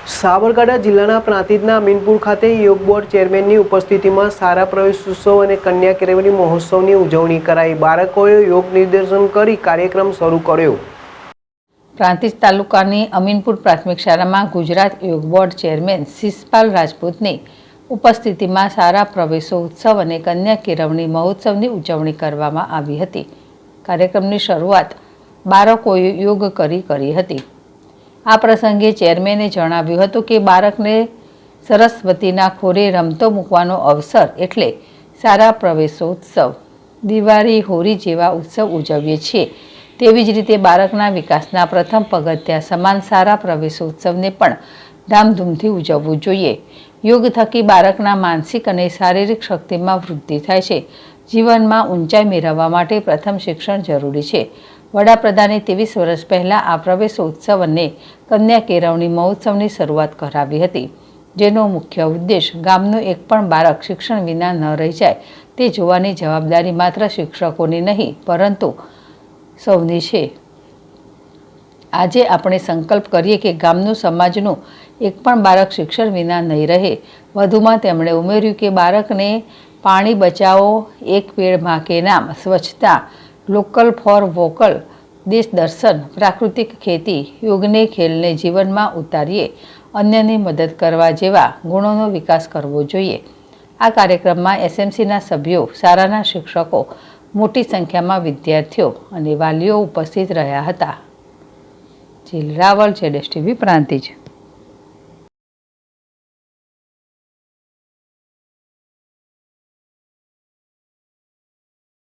સાબરકાંઠા જિલ્લાના પ્રાંતિજના અમીનપુર ખાતે યોગ બોર્ડ ચેરમેનની ઉપસ્થિતિમાં સારા પ્રવેશોત્સવ અને કન્યા કેળવણી મહોત્સવની ઉજવણી કરાઈ। બાળકોએ યોગ નિર્દેશન કરી કાર્યક્રમ શરૂ કર્યો। પ્રાંતિજ તાલુકાની અમીનપુર પ્રાથમિક શાળામાં ગુજરાત યોગ બોર્ડ ચેરમેન શિષપાલ રાજપૂતની ઉપસ્થિતિમાં સારા પ્રવેશોત્સવ અને કન્યા કેળવણી મહોત્સવની ઉજવણી કરવામાં આવી હતી। કાર્યક્રમની શરૂઆત બાળકોએ યોગ કરી હતી। આ પ્રસંગે ચેરમેને જણાવ્યું હતું કે બાળકને સરસ્વતીના ખોરે રમતો મૂકવાનો અવસર એટલે સારા પ્રવેશોત્સવ। દિવાળી, હોળી જેવા ઉત્સવ ઉજવીએ છીએ તેવી જ રીતે બાળકના વિકાસના પ્રથમ પગથિયા સમાન સારા પ્રવેશોત્સવને પણ ધામધૂમથી ઉજવવું જોઈએ। યોગ થકી બાળકના માનસિક અને શારીરિક શક્તિમાં વૃદ્ધિ થાય છે। જીવનમાં ઊંચાઈ મેળવવા માટે પ્રથમ શિક્ષણ જરૂરી છે। વડાપ્રધાને 23 વર્ષ પહેલાં આ પ્રવેશોત્સવ અને કન્યા કેળવણી મહોત્સવની શરૂઆત કરાવી હતી, જેનો મુખ્ય ઉદ્દેશ ગામનું એક પણ બાળક શિક્ષણ વિના ન રહી જાય તે જોવાની જવાબદારી માત્ર શિક્ષકોની નહીં પરંતુ સૌની છે। આજે આપણે સંકલ્પ કરીએ કે ગામનું, સમાજનું એક પણ બાળક શિક્ષણ વિના નહીં રહે। વધુમાં તેમણે ઉમેર્યું કે બાળકને પાણી બચાવો, એક પેડ માં કે નામ, સ્વચ્છતા, લોકલ ફોર વોકલ, દેશ દર્શન, પ્રાકૃતિક ખેતી, યોગને ખેલને જીવનમાં ઉતારીએ, અન્યની મદદ કરવા જેવા ગુણોનો વિકાસ કરવો જોઈએ। આ કાર્યક્રમમાં એસએમસીના સભ્યો, શાળાના શિક્ષકો, મોટી સંખ્યામાં વિદ્યાર્થીઓ અને વાલીઓ ઉપસ્થિત રહ્યા હતા। જીલ રાવલ, ZSTV પ્રાંતિજ।